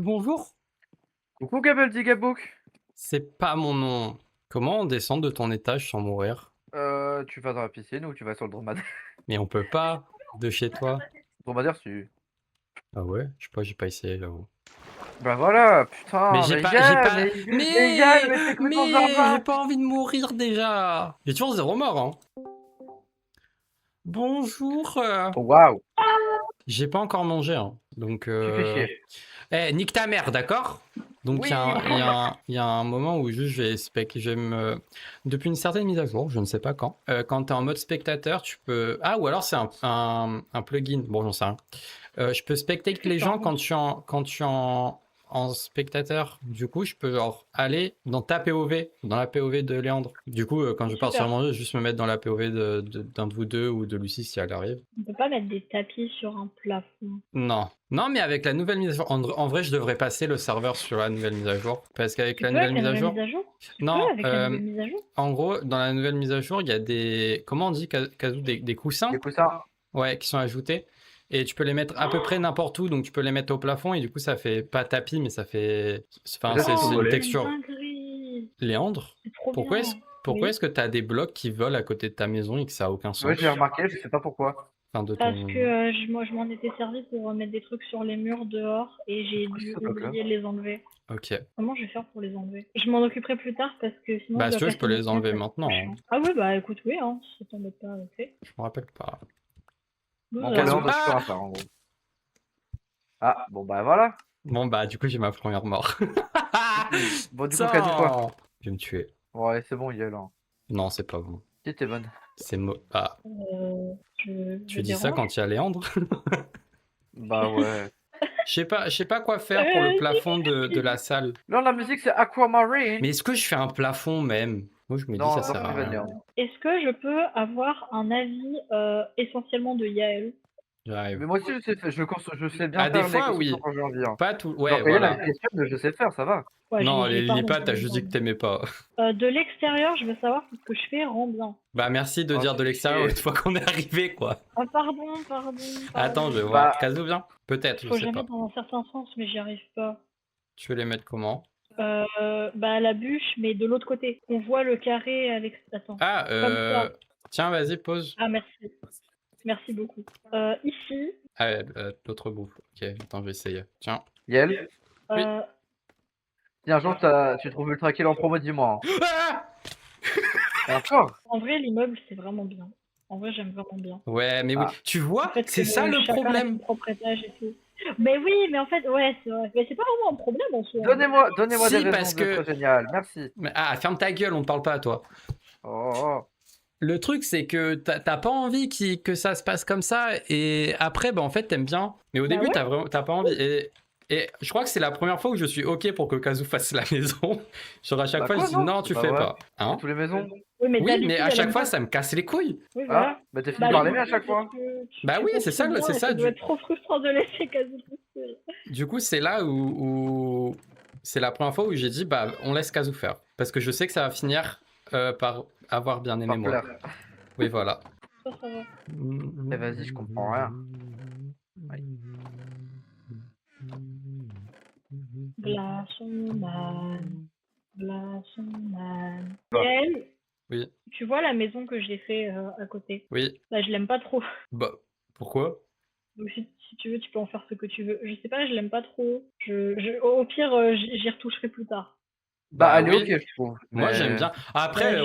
Bonjour, Coucou Gabble Gabouk. c'est pas mon nom. Comment on descend de ton étage sans mourir? Tu vas dans la piscine ou tu vas sur le dromadaire? Mais on peut pas, de chez toi. Dromadaire, tu Ah ouais? Je sais pas, j'ai pas essayé, j'avoue. bah voilà, Mais putain, j'ai mais pas, j'ai Yann, pas, mais Yann, mais t'écoutes mon mais j'ai papa! pas envie de mourir déjà. J'ai toujours zéro mort, hein. Bonjour. Waouh, J'ai pas encore mangé, hein. Donc, tu fais chier. nique ta mère, d'accord? Donc, Oui! il y a un moment où juste je vais me. Depuis une certaine mise à jour, je ne sais pas quand. Quand tu es en mode spectateur, tu peux. Ah, ou alors c'est un plugin. Bon, j'en sais rien. Je peux spectate les gens quand tu es en spectateur. Du coup, je peux genre aller dans ta POV, dans la POV de Léandre. Du coup, quand je pars sur Super. manger, juste me mettre dans la POV d'un de vous deux ou de Lucie si elle arrive. On peut pas mettre des tapis sur un plafond. Non. Non, mais avec la nouvelle mise à jour, en vrai, je devrais passer le serveur sur la nouvelle mise à jour. Parce qu'avec Tu la peux nouvelle avec la mise à nouvelle jour. mise à jour? Tu peux Non, avec la nouvelle mise à jour? en gros, dans la nouvelle mise à jour, il y a des. Comment on dit, Kazoo, des coussins? Du coup, ça, Ouais, qui sont ajoutés. Et tu peux les mettre à peu près n'importe où, donc tu peux les mettre au plafond, et du coup, ça fait pas tapis, mais ça fait. Enfin, peut-être qu'il faut c'est Oh, une voler. c'est une texture. dinguerie! Léandre, C'est trop pourquoi bien! est-ce pourquoi Oui. est-ce que tu as des blocs qui volent à côté de ta maison et que ça a aucun Oui, sens? j'ai remarqué, je sais pas pourquoi. Enfin, de Parce que ton. moi, je m'en étais servi pour mettre des trucs sur les murs dehors et C'est j'ai quoi dû ce bloc-là? oublier de les enlever. Ok. Comment je vais faire pour les enlever? Je m'en occuperai plus tard parce que sinon je Bah, si dois tu veux, je peux casser mon les fenêtre, enlever ça va être trop maintenant, hein. chiant. Ah oui, bah écoute, oui, hein, si ça t'embête pas, ok. Je me rappelle pas. En gros, 12 heures. Kazoo. Léandre, tu peux Ah! rien faire, en gros. Ah, bon bah voilà. Bon, bah, du coup, j'ai ma première mort. Bon, du coup, qu'a-t-il quoi? Putain! Je vais me tuer. Ouais, c'est bon, Yael. Hein. Non, c'est pas bon. Si, t'es bonne. C'est Ah, Je tu dis ça dérange? quand il y a Léandre? Bah ouais. Je sais pas quoi faire pour le plafond de la Si. salle. Non, la musique, c'est Aquamarine. Mais est-ce que je fais un plafond même? Moi, je me dis, ça Non, dans sert à rien. Steven, Est-ce que je peux avoir un avis essentiellement de Yael? J'arrive. mais moi aussi, je sais, je sais bien Ah, des faire les fois, constructions oui. quand j'ai envie. Hein. Pas tout. Ouais, Genre, quand Yann a voilà. une question, je sais le faire, ça va. Ouais, Non, j'ai les pardon, lipas, t'as juste dit que t'aimais pas. De l'extérieur, je veux savoir si ce que je fais rend bien. Bah, merci de Oh, dire de c'est l'extérieur chier. une fois qu'on est arrivé, quoi. Ah pardon, pardon, Attends, je vais pardon. voir. Bah, Kazoo, viens? Peut-être, je Faut que je sais la pas. mette dans un certain sens, mais j'y arrive pas. Tu veux les mettre comment? Bah la bûche, mais de l'autre côté. On voit le carré à l'extérieur. Attends, Ah, comme ça. tiens, vas-y, pose. Ah merci, merci beaucoup. Ici, Ah, l'autre bout. Ok, attends, je vais essayer. Tiens. Yael, Oui. euh, si un jour tu trouves Ultra Kill en promo, dis-moi. Hein. Ah! Et encore? en vrai, l'immeuble, c'est vraiment bien. En vrai, j'aime vraiment bien. Ouais, mais oui. Ah. Tu Le vois, fait que c'est ça le chacun ait son problème. propre étage et tout. Mais oui, mais en fait, ouais, c'est vrai. Mais c'est pas vraiment un problème en soi. Donnez-moi des Si, raisons parce d'être que. génial. Merci. Ah, ferme ta gueule, on ne parle pas à toi. Oh, oh. Le truc, c'est que t'as pas envie que ça se passe comme ça, et après, bah, en fait, t'aimes bien. Mais au Bah début, ouais. t'as pas envie. Et je crois que c'est la première fois où je suis OK pour que Kazoo fasse la maison. Genre, à chaque Bah fois, je quoi, dis non? non, C'est tu pas fais vrai. pas. C'est Hein? tous les maisons. Oui, mais Oui, mais d'habitude, à elle chaque aime fois, pas. ça me casse les couilles. Oui, Ah, voilà. bah t'es fini Bah par je l'aimer me à chaque dis parce fois. que Bah tu oui, c'est construis ça, bien c'est et ça. ça doit être trop frustrant de laisser Kazoo tout seul. Du coup, c'est là où c'est la première fois où j'ai dit, bah, on laisse Kazoo faire. Parce que je sais que ça va finir par avoir bien aimé Par moi. plaire. Oui, voilà. Ça va. Eh vas-y, je comprends rien. Ouais. Glaçonman. Glaçonman. Yael, Oui, tu vois la maison que j'ai fait à côté? oui. Bah je l'aime pas trop. Bah, pourquoi? Donc si tu veux, tu peux en faire ce que tu veux. Je sais pas, je l'aime pas trop. Au pire, j'y retoucherai plus tard. Bah Bah elle est ok, oui, je trouve. moi j'aime Mais bien. Bah, Après,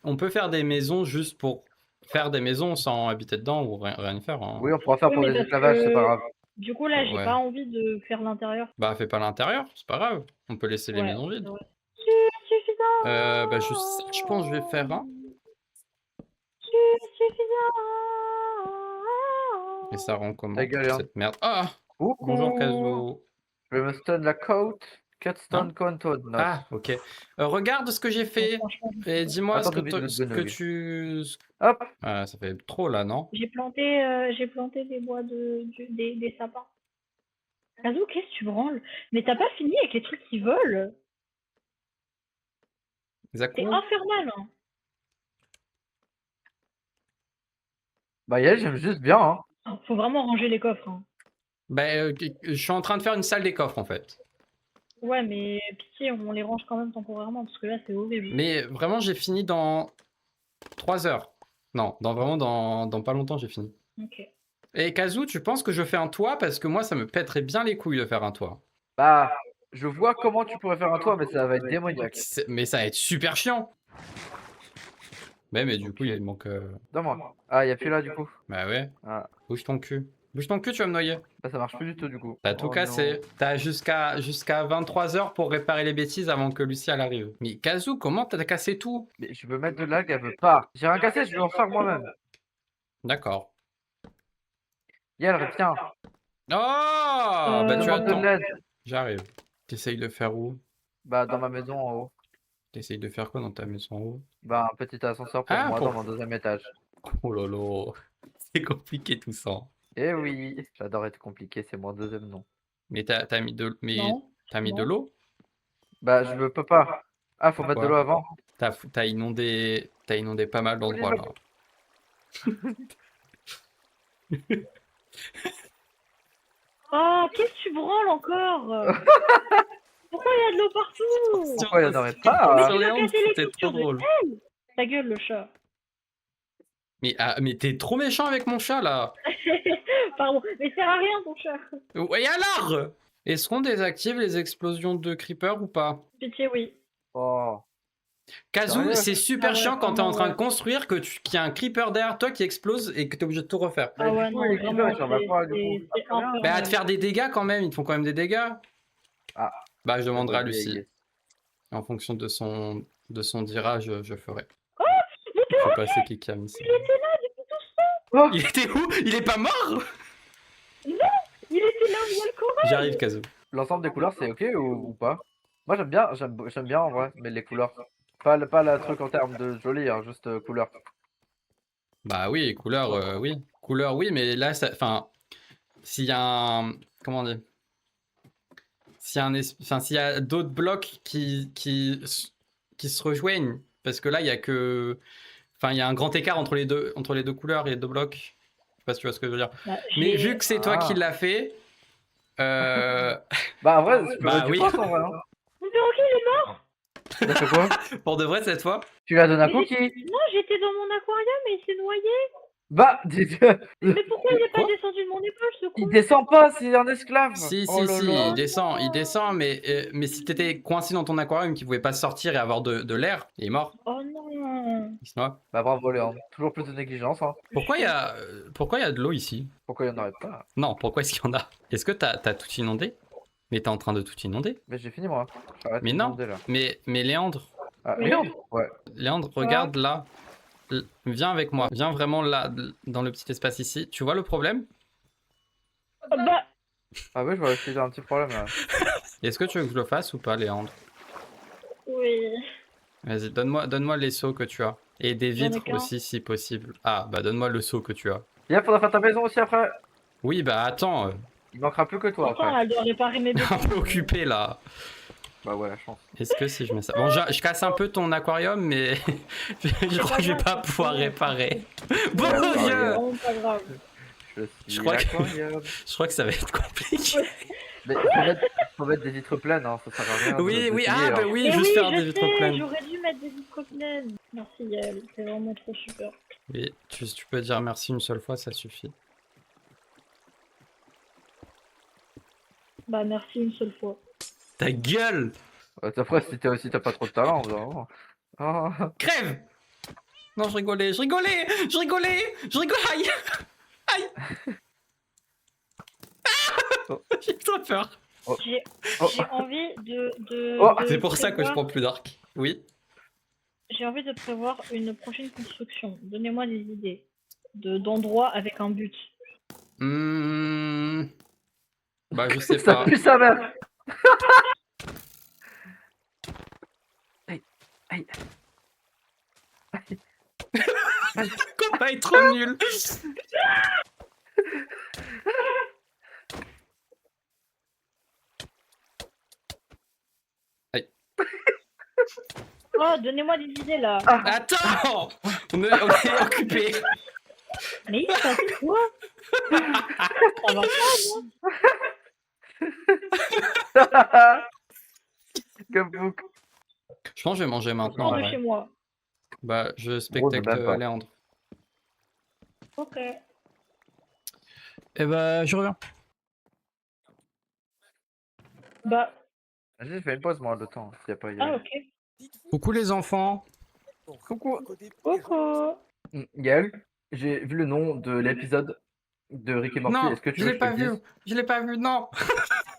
on peut faire des maisons juste pour faire des maisons sans habiter dedans ou rien y faire. Hein. oui, on pourra faire oui, pour mais des parce esclavages, c'est pas que grave. du coup là, j'ai Ouais. pas envie de faire l'intérieur. Bah, fais pas l'intérieur, c'est pas grave. On peut laisser les Ouais, maisons vides. c'est vrai. Suffisant. Bah, je pense que je vais faire un. Et ça rend Ta comment gueule, hein. cette merde? Ah! Bonjour Coucou. Kazoo. Je vais me stun la côte. 4 Hein? stun contour note. Ah, ok. Regarde ce que j'ai Bon, fait. franchement, je sais Et pas. dis-moi Attends, t'oublies de ce que gunner. tu. Hop. Ah, ça fait trop là, non? J'ai planté des bois des sapins. Kazoo, qu'est-ce que tu branles? Mais t'as pas fini avec les trucs qui volent? C'est Zakou? infernal, hein. Bah Yael, j'aime juste bien, hein. Faut vraiment ranger les coffres, hein. Bah, je suis en train de faire une salle des coffres en fait. Ouais, mais pitié, on les range quand même temporairement, parce que là, c'est horrible. Mais vraiment, j'ai fini dans 3 heures. Non, vraiment dans pas longtemps, j'ai fini. Ok. Et Kazoo, tu penses que je fais un toit? Parce que moi, ça me pèterait bien les couilles de faire un toit. Bah, je vois comment tu pourrais faire un toit, mais ça va être démoniaque. Mais ça va être super chiant. Mais du coup, Ok. il manque... Donne-moi. Ah, y'a plus là du coup. Bah ouais, Ah, bouge ton cul. Bouge ton cul, tu vas me noyer. bah ça marche plus du tout du coup. T'as tout Oh, cassé. non. T'as jusqu'à 23 heures pour réparer les bêtises avant que Lucie elle arrive. Mais Kazoo, comment t'as cassé tout? Mais je veux mettre de lag, elle veut pas. J'ai rien cassé, je veux en faire moi-même. D'accord. Yel, tiens, Oh bah tu demande de attends. l'aide. J'arrive. T'essayes de faire où? Bah, dans ma maison en haut. T'essayes de faire quoi dans ta maison en haut? Bah, un petit ascenseur pour Ah, moi dans pour... mon 2e étage. Oh lolo. C'est compliqué tout ça. Eh oui, j'adore être compliqué, c'est mon 2e nom. Mais t'as mis de... Mais Non. t'as mis de Non. l'eau? Bah, je peux pas. Ah, faut mettre de l'eau Pourquoi? avant. T'as inondé pas mal d'endroits là. Oh, qu'est-ce que tu branles encore? Pourquoi il y a de l'eau partout? Pourquoi il y en aurait pas? Sur Tu les vas ondes, casser les c'était trop coutures de drôle. sel. Ta gueule, le chat. Mais t'es trop méchant avec mon chat là. Pardon, mais sert à rien ton chat. Ouais, alors? Est-ce qu'on désactive les explosions de creeper ou pas? Pitié, oui. Oh. Kazoo, Sérieux? c'est super Ah ouais, chiant quand t'es en vraiment, train de ouais. construire qu'il y a un creeper derrière toi qui explose et que t'es obligé de tout refaire. Bah, Ah du ouais, coup, non, les vraiment, creepers, ils servent à quoi du coup? c'est Très bien. infernal. Bah à te faire des dégâts quand même, ils te font quand même des dégâts. Ah. Bah je demanderai à J'aurais dû Lucie. essayer. En fonction de son dira, je ferai. Oh, mais Je sais pas c'est qui a mis ça. il était là depuis tout ce temps. Oh, Il était où? Il est pas mort? Il était là où il y a le corail. J'arrive Kazoo. l'ensemble des couleurs, c'est ok ou pas? Moi, j'aime bien en vrai, mais les couleurs. Pas le truc en termes de joli, hein, juste couleur. Bah oui, couleur, oui. Couleur, oui, mais là, enfin, s'il y a un... Comment on dit? S'il y a d'autres blocs qui se rejoignent, parce que là, il y a que... Enfin, il y a un grand écart entre les deux couleurs et les deux blocs. Je sais pas si tu vois ce que je veux dire. Bah, Mais vu que c'est toi qui Ah. l'as fait... Bah en vrai, je Bah peux du oui. poisson en vrai. Hein. Mais ok, il est mort. T'as fait quoi? Pour de vrai, cette fois? Tu lui as donné un Mais cookie? Non, j'étais dans mon aquarium et il s'est noyé. Bah, Mais pourquoi il est pas Quoi? descendu de mon épaule, ce con? il descend pas, c'est un esclave. Si, Oh là si, là. il descend, mais si t'étais coincé dans ton aquarium qui pouvait pas sortir et avoir de l'air, il est mort. Oh non. Il se noie. Bah bravo Léon, toujours plus de négligence. Hein. Pourquoi il y a de l'eau ici? Pourquoi il y en aurait pas? Non, pourquoi est-ce qu'il y en a? Est-ce que t'as tout inondé? Mais t'es en train de tout inonder? Mais j'ai fini moi. J'arrête Mais de non. demander, là. Mais Léandre, Ah, Oui. Léon? Ouais. Léandre, regarde là. Viens avec moi. Viens vraiment là, dans le petit espace ici. Tu vois le problème? Bah, Ah oui, je vois qu'il y a un petit problème là. Est-ce que tu veux que je le fasse ou pas, Léandre? oui. Vas-y, donne-moi les seaux que tu as. Et des J'en ai vitres qu'un. aussi, si possible. Ah, bah donne-moi le seau que tu as. Y'a, faudra faire ta maison aussi après. Oui, bah attends, Il manquera plus que toi Attends, après. elle doit réparer mes bébés. un peu occupé là. Bah ouais, la chance. Est-ce que si je mets ça... Bon, je casse un peu ton aquarium, mais je crois que je vais pas pouvoir réparer. Bon Ouais, C'est Dieu! vraiment pas grave. Je crois que- l'aquarium. Je crois que ça va être compliqué. Mais faut mettre des vitres pleines, hein, ça sert à rien. Oui, de oui, payer, ah bah hein. oui, Mais juste oui, faire je des vitres sais, pleines. j'aurais dû mettre des vitres pleines. Merci Yael, c'est vraiment trop super. Oui, tu peux dire merci une seule fois, ça suffit. Bah merci une seule fois. Ta gueule! Après, si t'as pas trop de talent, vraiment. Oh. Crève! Non, je rigolais. Aïe! Aïe! Oh. J'ai trop peur. J'ai Oh. envie de Oh, de C'est pour ça que je prévoir- prends plus d'arc. Oui. J'ai envie de prévoir une prochaine construction. Donnez-moi des idées d'endroits avec un but. Bah, je sais Ça pas. pue sa mère. Aïe, aïe. Combat est trop nul. Oh, donnez-moi des idées là. Attends! On est occupé. Mais il se passe quoi? Ça va pas, moi. Gumbook. Je pense que je vais manger maintenant. Hors en de vrai. chez moi. Bah, je Gros, spectate même pas. Léandre. Ok. Et bah, je reviens. Bah, J'ai fait une pause, moi, le temps. S'il y a pas ah Yael. ok. Coucou les enfants. Coucou. Coucou. Yael, j'ai vu le nom de l'épisode de Rick et Morty. Non, Est-ce que tu je veux l'ai que je te pas le vu. dise? Je l'ai pas vu, non.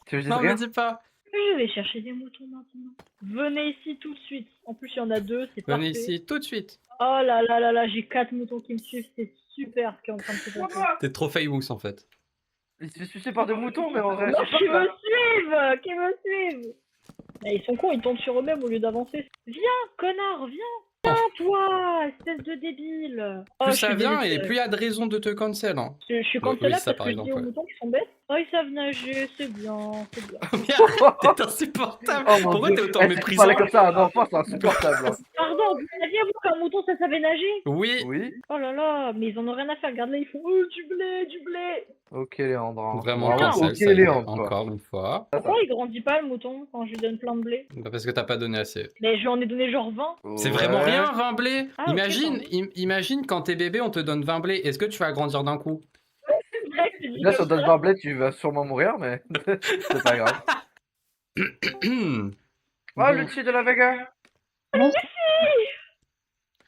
Tu veux que je dise Non, me rien? dis pas. Je vais chercher des moutons maintenant. Venez ici tout de suite. En plus, il y en a 2, c'est Venez parfait. ici tout de suite. Oh là là là là, j'ai 4 moutons qui me suivent. C'est super ce qui est en train de se passer. T'es trop famous en fait. Il se fait sucer par des moutons, mais en vrai, Non, j'ai qui peur, me là. suivent. Qui me suivent. Mais ils sont cons, ils tombent sur eux-mêmes au lieu d'avancer. Viens, connard, viens. Viens, toi, espèce de débile. Oh, Plus je ça suis vient et désespérée. plus il y a de raisons de te cancel. Hein. Je suis Oui, cancelable ça, parce par que je dis exemple, aux ouais. moutons qu'ils sont bêtes. Oh, ils savent nager, c'est bien, c'est bien. T'es insupportable. Oh mon Pourquoi dieu. t'es autant Eh, si tu méprisant? parlais comme ça à un enfant, c'est insupportable. Hein. Pardon, vous saviez vous qu'un mouton ça savait nager? Oui. Oui. Oh là là, mais ils en ont rien à faire. Regarde là, ils font oh, du blé, du blé. Ok, Léandre. Hein. Vraiment Bravo. cancel, Ok, ça y est, Léandre. quoi. encore une fois. Pourquoi il grandit pas le mouton quand je lui donne plein de blé? Bah, parce que t'as pas donné assez. Mais je lui en ai donné genre 20. C'est Ouais. vraiment rien, 20 blés. Ah, ok, Imagine, pardon. imagine quand t'es bébé, on te donne 20 blés. Est-ce que tu vas grandir d'un coup? C'est vrai que tu dis Là, si on comme donne ça. 20 blés, tu vas sûrement mourir, mais c'est pas grave. Oh, le dessus de la Vega.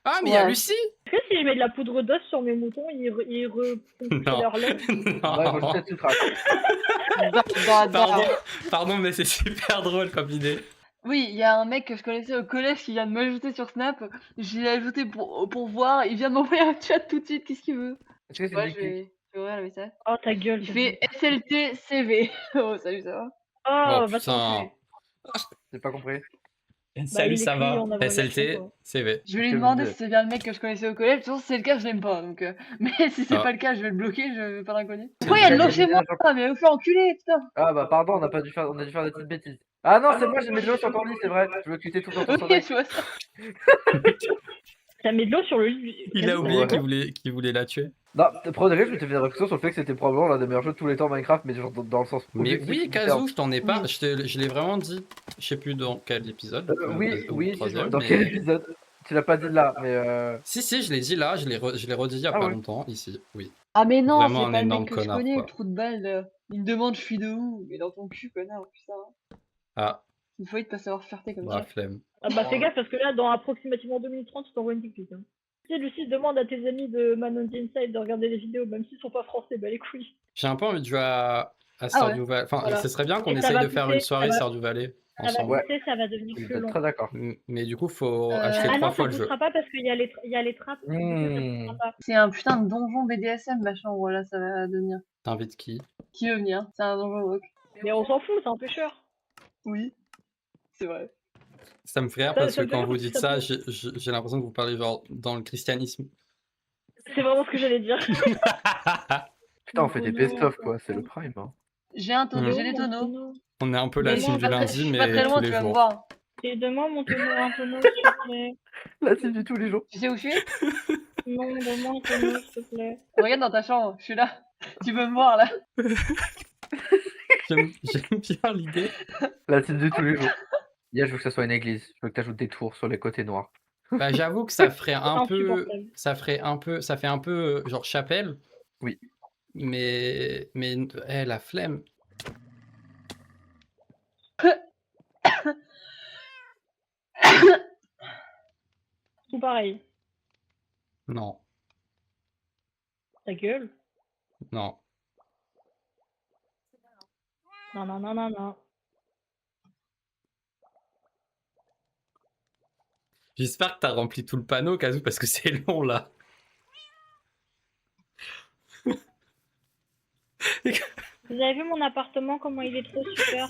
Ah, mais il y a Ouais. Lucie. Est-ce que si je mets de la poudre d'os sur mes moutons, ils refont Non. leur lait? Ouais, faut Non. juste être tout craque. Pardon, pardon, mais c'est super drôle comme idée. Oui, il y a un mec que je connaissais au collège qui vient de m'ajouter sur Snap. Je l'ai ajouté pour voir. Il vient de m'envoyer un chat tout de suite. Qu'est-ce qu'il veut? Est-ce que c'est Ouais, Nicky je vais ouvrir le message. Oh ta gueule. Il fait SLT CV. Oh, salut, ça va? Oh, Oh va putain. J'ai pas compris. Salut, il ça écrit va? en abréviation, SLT, quoi. CV. Je vais lui Que demander vous si c'est bien le mec que je connaissais au collège. De toute façon, si c'est le cas, je l'aime pas. Donc, Mais si c'est Ah. pas le cas, je vais le bloquer. Je veux pas d'inconnu. C'est Pourquoi il y a de bien. l'eau chez moi? Mais vous fait enculer, putain. Ah bah pardon, on a dû faire des petites bêtises. Ah non, c'est moi, j'ai mis de l'eau sur ton lit, c'est vrai. Je veux que tu tout dans ton Ok, sommeil. je vois ça. T'as mis de l'eau sur le lit. Il a Quel- oublié Ouais. qu'il voulait la tuer. Non, pour de vrai, je me suis fait des réflexions sur le fait que c'était probablement l'un des meilleurs jeux de tous les temps Minecraft, mais genre dans le sens Mais objectif oui, du terme. Kazoo, je t'en ai pas. Oui. Je l'ai vraiment dit. Je sais plus dans quel épisode. Oui, au oui, si, troisième, dans mais- quel épisode? Tu l'as pas dit là, mais Si, je l'ai dit là, je l'ai redit il y a Ah pas ouais. longtemps, ici, oui. Ah, mais non, Vraiment c'est un pas le énorme mec que je connard, connais, quoi. le trou de balle. Il me demande je suis de où? Mais dans ton cul, connard, putain. Ah, Une fois de pas savoir flirter comme bah, ça. flemme. Ah bah fais gaffe parce que là, dans approximativement 2 minutes 30, tu t'envoies une petite hein. Tu sais, Lucie, demande à tes amis de Manon Inside de regarder les vidéos, même s'ils sont pas français, bah les couilles. J'ai un peu envie de jouer à Ah Stardew ouais. Valley. Enfin, Voilà. ce serait bien qu'on Et ça essaye va de faire pousser, une soirée ça va- Stardew Valley Ça va ensemble. Ouais. pousser, ça va devenir je plus suis long. très d'accord. Mais du coup, faut Euh, acheter Ah trois non, ça fois le jeu. poussera pas parce qu'il y a les trappes. Du coup, ça poussera pas. C'est un putain de donjon BDSM, ma chambre, là, ça va devenir. T'invites qui? Qui veut venir? C'est un donjon rock. Mais on s'en fout, c'est un pêcheur. Oui. C'est vrai. Ça me fait rire Ça- parce ça que me fait quand rire vous parce que dites ça ça, j'ai l'impression que vous parlez genre dans le christianisme. C'est vraiment ce que j'allais dire. Putain, on fait des best-of quoi, c'est le prime. Hein. J'ai un tonneau, Mm. j'ai des tonneaux. On est un peu la Mais team moi, du je suis lundi, Je suis pas très mais loin, tous tu les vas me jours. voir. Et donne-moi mon tonneau, un tonneau, s'il te plaît. La team du tous les jours. Tu sais où je suis? Non, donne-moi un tonneau, s'il te plaît. Regarde dans ta chambre, je suis là. Tu veux me voir, là? J'aime bien l'idée. La team du tous les jours. Je veux que ça soit une église. Je veux que tu ajoutes des tours sur les côtés noirs. Bah, j'avoue que ça ferait un peu, Insupportable. ça fait un peu genre chapelle. Oui. Mais la flemme. Tout pareil. Non, Ta gueule. non. Non, non, non, non, non. J'espère que t'as rempli tout le panneau, Kazoo, parce que c'est long là. Vous avez vu mon appartement, comment il est trop super.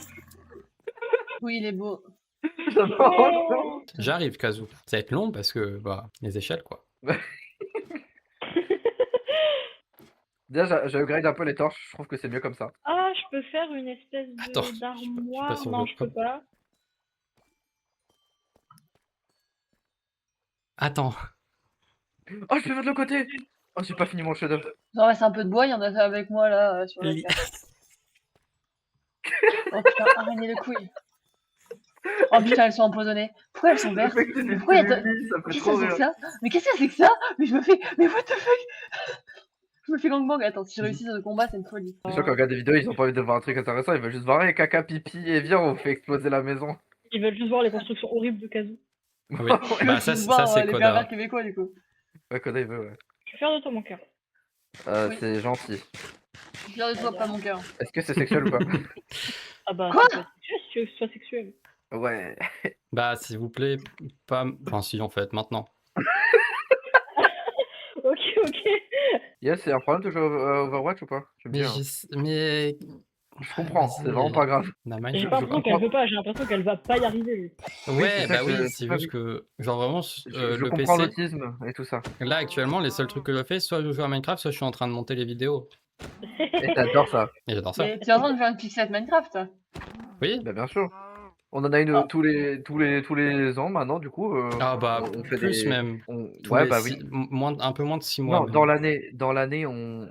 Oui, il est beau. Ouais. J'arrive, Kazoo. Ça va être long parce que bah les échelles quoi. Déjà, j'ai upgrade un peu les torches, je trouve que c'est mieux comme ça. Ah, je peux faire une espèce Attends, je suis pas d'armoire. sûr Non, de- je peux pas. Attends. Oh, je peux faire de l'autre côté. Oh, j'ai pas fini mon chef-d'œuvre. J'en reste un peu de bois, il y en a avec moi, là, sur la Li- carte. Oh putain, araignée de couilles. Oh putain, elles sont empoisonnées. Pourquoi elles sont vertes? Le mec, c'est du Pourquoi il y a stimuli, ça fait Qu'est-ce trop que c'est que rire. ça? Mais qu'est-ce que c'est que ça? Mais je me fais. Mais what the fuck? Je me fais gangbang. Attends, si je réussis ce combat, c'est une folie. C'est sûr qu'on regarde des vidéos, ils ont pas envie de voir un truc intéressant, ils veulent juste voir caca, pipi et viens, on fait exploser la maison. Ils veulent juste voir les constructions horribles de Kazoo. Oui. Bah, ça, Je veux ça voir, c'est les Koda. pervers québécois du coup. Ouais, Koda, il veut, ouais. Je suis fier de toi, mon cœur. Oui. C'est gentil. Je suis fier de toi, pas mon cœur. Est-ce que c'est sexuel ou pas? Ah bah, Quoi ça peut être sexuel si tu veux que ce soit sexuel. Ouais. Bah, s'il vous plaît, pas. Enfin, si, en fait, maintenant. Ok, ok. Yes, c'est un problème de jouer à Overwatch ou pas? Tu me Mais, dis, hein. mais... Je comprends, c'est Vas-y. vraiment pas grave. Naman, J'ai je- pas je l'impression qu'elle veut pas, j'ai l'impression qu'elle va pas y arriver, lui. Ouais, c'est ça bah que oui, je- c'est ça, juste que, genre vraiment, Je le comprends PC, l'autisme et tout ça. là actuellement, les seuls trucs que je fais, soit je joue à Minecraft, soit je suis en train de monter les vidéos. Et t'adores ça. Et j'adore ça. Mais t'es en train de faire une pixel Minecraft, toi. Oui? Bah bien sûr. On en a une Ah. tous les ans maintenant, du coup. Ah bah, on fait plus des... même. Tous Ouais, les bah six- oui. un peu moins de 6 mois. Non, même. dans l'année, on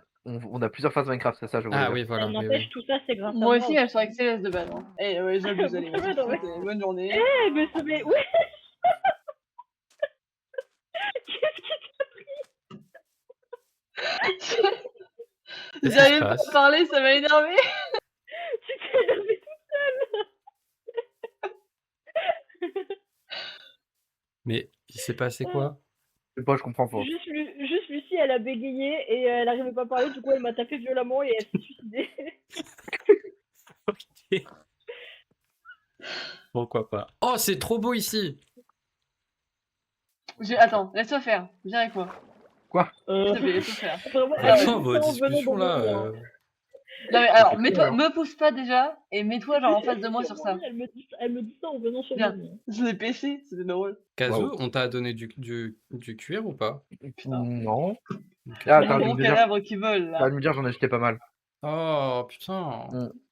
a plusieurs phases Minecraft, c'est ça, je voulais Ah dire. oui, voilà. oui, N'empêche, oui. tout ça, c'est grâce à Moi moi. aussi, elles sont avec Céleste de base. Hein. Eh ouais, j'abuse, allez, Ouais, vas-y, non, mais- bonne journée. Eh, mais ça mais... Ouais. Qu'est-ce qui Qu'est-ce qui se J'arrive pas passe à parler, ça m'a énervé. tu t'es énervé Mais il s'est passé quoi? Je sais pas, je comprends pas. juste Lucie, elle a bégayé et elle arrivait pas à parler, du coup elle m'a tapé violemment et elle s'est suicidée. Ok. Pourquoi pas? Oh, c'est trop beau ici! Attends, laisse-toi faire. Viens avec moi. S'il te plaît, laisse-toi faire. Vraiment, Ah, elle Attends, me vos dit ça en venant discussions dans là. mon coin. Non mais alors, C'est mets-toi, cool, me pousse pas déjà et mets-toi genre en face de moi sur ça. Elle me dit ça en venant sur Viens. mon lit. Je l'ai PC, c'était drôle. Kazoo, Waouh. on t'a donné du cuir ou pas? Putain. Non. Ok. Ah, Les t'as gros envie de me dire, cadavres qui volent t'as là. envie de me dire, j'en ai jeté pas mal. Oh putain.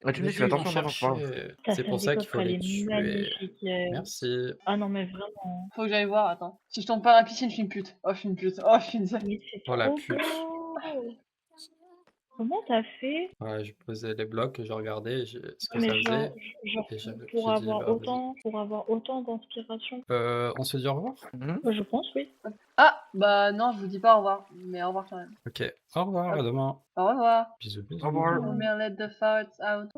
Ah, tu me dis, Mais je fais oui, attention, j'en maintenant, c'est pas grave. cherchais. Putain, C'est pour ça qu'il faut elle les est tuer. magnifique. Merci. Ah non mais vraiment. Faut que j'aille voir, attends. Si je tombe pas dans la piscine, je suis une pute. Oh, je suis une pute. Oh, je suis une sale. Mais c'est Oh, la trop pute. beau. Comment t'as fait? Ouais, je posais les blocs et je regardais ce que Mais ça genre, faisait. genre Et j'avais- pour j'ai dit, avoir bah, vas-y. autant d'inspiration. On se dit au revoir? Je pense oui. Ah, bah non, je vous dis pas au revoir. Mais au revoir quand même. Ok. Au revoir, à demain. Au revoir. Bisous, bisous. Au revoir. Let the farts out.